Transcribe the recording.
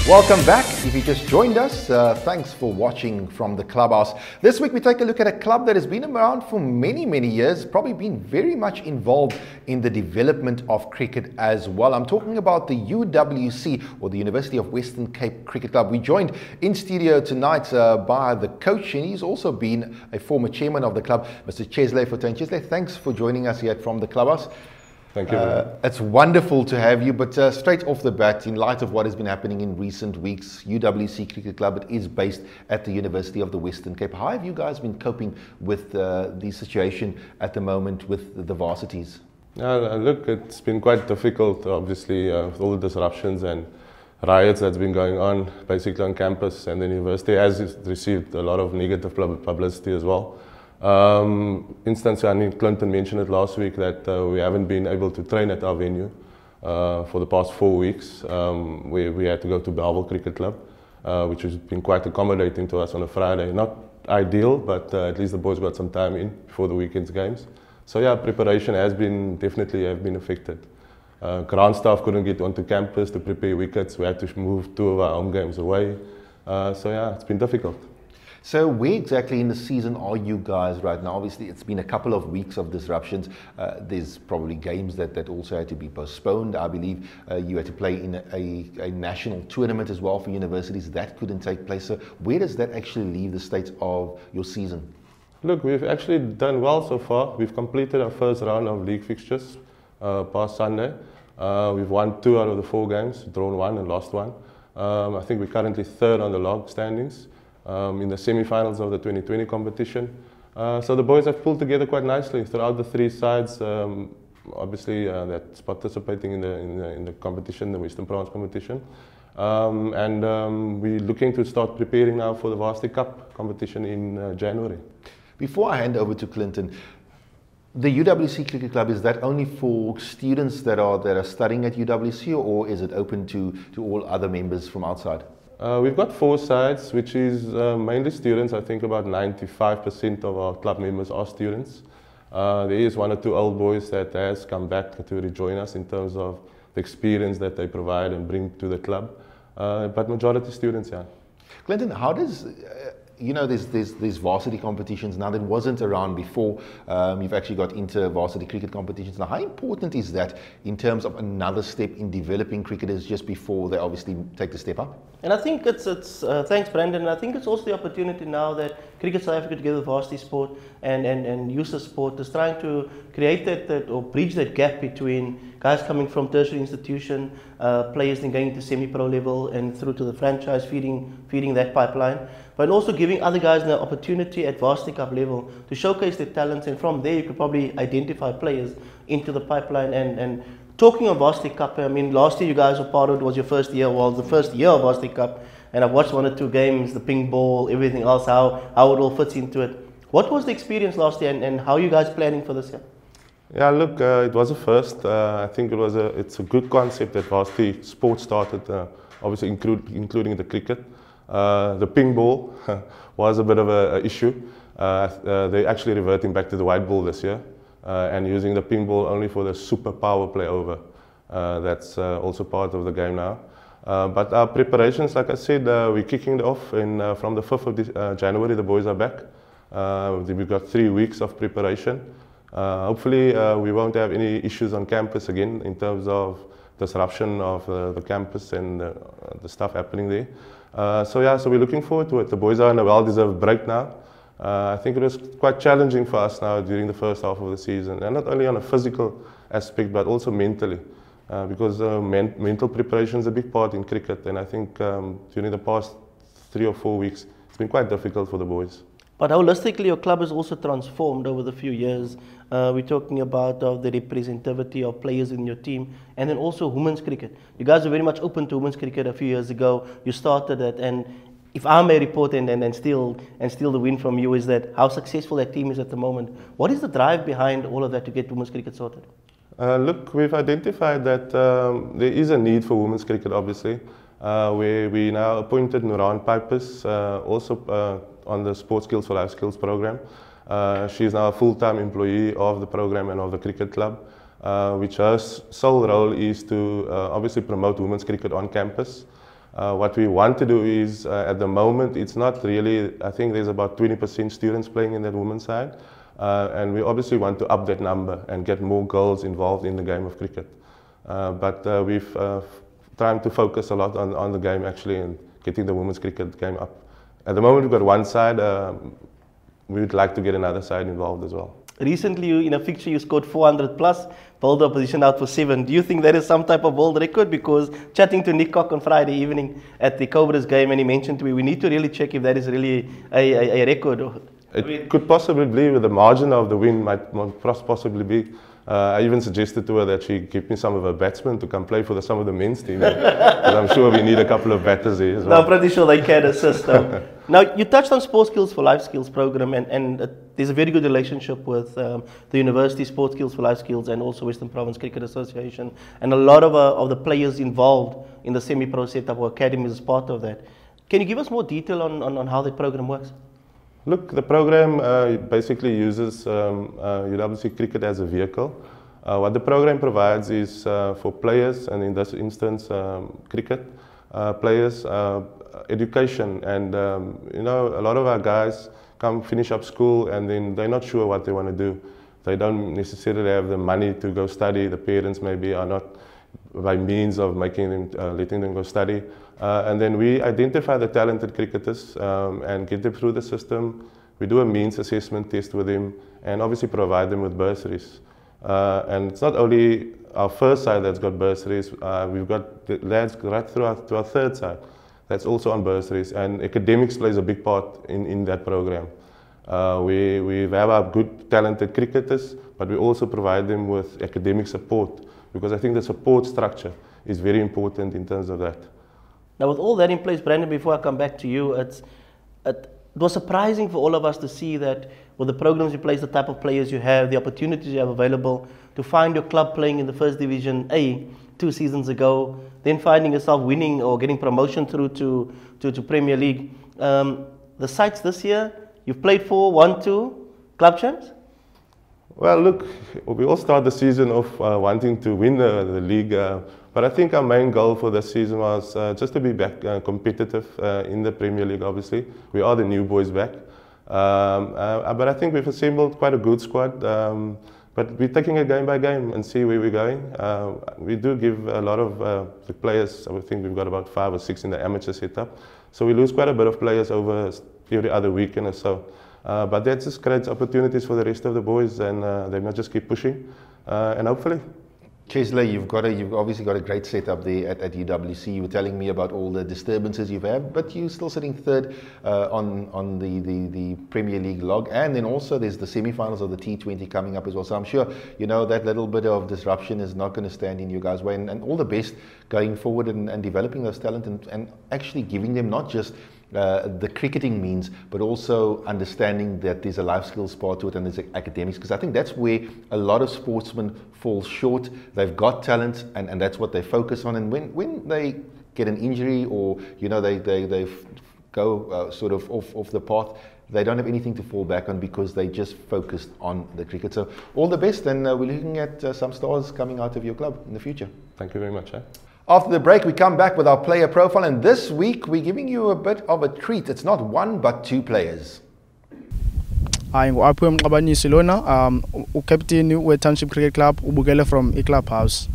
Welcome back. If you just joined us, thanks for watching from the clubhouse. This week we take a look at a club that has been around for many years, probably been very much involved in the development of cricket as well. I'm talking about the UWC, or the University of Western Cape Cricket Club. We joined in studio tonight by the coach, and he's also been a former chairman of the club, Mr. Chesley Fortuin. Chesley, thanks for joining us here from the clubhouse. Thank you. It's wonderful to have you, but straight off the bat, in light of what has been happening in recent weeks, UWC Cricket Club, it is based at the University of the Western Cape. How have you guys been coping with the situation at the moment with the varsities? Look, it's been quite difficult, obviously, with all the disruptions and riots that's been going on, basically on campus, and the university has received a lot of negative publicity as well. Instance, I mean, Clinton mentioned it last week that we haven't been able to train at our venue for the past 4 weeks. We had to go to Bellville Cricket Club, which has been quite accommodating to us on a Friday. Not ideal, but at least the boys got some time in before the weekend's games. So yeah, preparation has been definitely affected. Ground staff couldn't get onto campus to prepare wickets. We had to move 2 of our home games away. So yeah, it's been difficult. So where exactly in the season are you guys right now? Obviously, it's been a couple of weeks of disruptions. There's probably games that also had to be postponed. I believe you had to play in a national tournament as well for universities. That couldn't take place. So where does that actually leave the state of your season? Look, we've actually done well so far. We've completed our first round of league fixtures past Sunday. We've won 2 out of the 4 games, drawn 1 and lost 1. I think we're currently 3rd on the log standings. In the semi-finals of the 2020 competition. So the boys have pulled together quite nicely throughout the 3 sides, obviously that's participating in the competition, the Western Province competition. We're looking to start preparing now for the Varsity Cup competition in January. Before I hand over to Clinton, the UWC Cricket Club, is that only for students that are studying at UWC, or is it open to all other members from outside? We've got 4 sides, which is mainly students. I think about 95% of our club members are students. There is 1 or 2 old boys that has come back to rejoin us in terms of the experience that they provide and bring to the club. But majority students, yeah. Clinton, how does, you know, there's varsity competitions now that wasn't around before. You've actually got inter-varsity cricket competitions now. How important is that in terms of another step in developing cricketers just before they obviously take the step up? And I think it's thanks, Brandon. I think it's also the opportunity now that Cricket South Africa, together with varsity sport and youth sport, is trying to create that or bridge that gap between guys coming from tertiary institution, players then going to semi-pro level and through to the franchise, feeding that pipeline, but also giving other guys the opportunity at varsity cup level to showcase their talents, and from there you could probably identify players into the pipeline. And talking of Varsity Cup, I mean, last year you guys were part of it, was your first year, well, the first year of Varsity Cup, and I've watched 1 or 2 games, the ping ball, everything else, how it all fits into it. What was the experience last year, and how are you guys planning for this year? Yeah, look, it was a first. I think it's a good concept that varsity sports started, obviously including the cricket. The ping ball was a bit of an issue. They're actually reverting back to the white ball this year. And using the ping ball only for the super power play over. That's also part of the game now. But our preparations, like I said, we're kicking it off from the 5th of January, the boys are back. We've got 3 weeks of preparation. Hopefully we won't have any issues on campus again in terms of disruption of the campus and the stuff happening there. So we're looking forward to it. The boys are on a well-deserved break now. I think it was quite challenging for us now during the first half of the season, and not only on a physical aspect but also mentally, because mental preparation is a big part in cricket, and I think during the past 3 or 4 weeks it's been quite difficult for the boys. But holistically, your club has also transformed over the few years. We're talking about the representativity of players in your team, and then also women's cricket. You guys were very much open to women's cricket a few years ago. You started it, and if I may report and steal the win from you, is that how successful that team is at the moment. What is the drive behind all of that to get women's cricket sorted? Look, we've identified that there is a need for women's cricket, obviously. We now appointed Nuran Pipers, also on the Sports Skills for Life Skills program. She is now a full-time employee of the program and of the cricket club, which her sole role is to obviously promote women's cricket on campus. What we want to do is, at the moment, it's not really, I think there's about 20% students playing in that women's side. And we obviously want to up that number and get more girls involved in the game of cricket. But we've tried to focus a lot on the game actually and getting the women's cricket game up. At the moment, we've got one side. We would like to get another side involved as well. Recently, in a fixture, you scored 400 plus, bowled the opposition out for 7. Do you think that is some type of world record? Because chatting to Nick Cock on Friday evening at the Cobras game, and he mentioned to me, we need to really check if that is really a record. It could possibly be, with the margin of the win, might possibly be. I even suggested to her that she give me some of her batsmen to come play for some of the men's team. Because I'm sure we need a couple of batters here as well. No, I'm pretty sure they can assist though. Now, you touched on Sports Skills for Life Skills program, and there's a very good relationship with the University Sports Skills for Life Skills and also Western Province Cricket Association. And a lot of the players involved in the semi-pro setup or academies is part of that. Can you give us more detail on how that program works? Look, the program basically uses UWC cricket as a vehicle. What the program provides is for players, and in this instance, cricket players, education. And you know, a lot of our guys come finish up school and then they're not sure what they want to do. They don't necessarily have the money to go study. The parents maybe are not by means of making them, letting them go study. And then we identify the talented cricketers and get them through the system. We do a means assessment test with them and obviously provide them with bursaries. And it's not only our first side that's got bursaries, we've got the lads right through to our third side that's also on bursaries, and academics plays a big part in that program. We have our good talented cricketers, but we also provide them with academic support, because I think the support structure is very important in terms of that. Now, with all that in place, Brandon, before I come back to you, it was surprising for all of us to see that with the programs in place, the type of players you have, the opportunities you have available, to find your club playing in the First Division A 2 seasons ago, then finding yourself winning or getting promotion through to Premier League. The sites this year, you've played for 1-2 club champs? Well, look, we all start the season off wanting to win the league, but I think our main goal for this season was just to be back competitive in the Premier League, obviously. We are the new boys back. But I think we've assembled quite a good squad, but we're taking it game by game and see where we're going. We do give a lot of the players, I think we've got about 5 or 6 in the amateur setup, so we lose quite a bit of players over every other weekend or so. But that just creates opportunities for the rest of the boys, and they must just keep pushing, and hopefully. Chesley, you've obviously got a great setup there at UWC. You were telling me about all the disturbances you've had, but you're still sitting third on the Premier League log, and then also there's the semi-finals of the T20 coming up as well. So I'm sure you know that little bit of disruption is not going to stand in you guys' way, and all the best going forward and developing those talent and actually giving them not just the cricketing means, but also understanding that there's a life skills part to it and there's academics, because I think that's where a lot of sportsmen fall short. They've got talent and that's what they focus on, and when they get an injury or they go sort of off the path, they don't have anything to fall back on because they just focused on the cricket. So all the best, and we're looking at some stars coming out of your club in the future. Thank you very much. After the break, we come back with our player profile, and this week we're giving you a bit of a treat. It's not 1 but 2 players. Hi, I'm Mqabani Silona, captain we Township Cricket Club, ubukele from a clubhouse.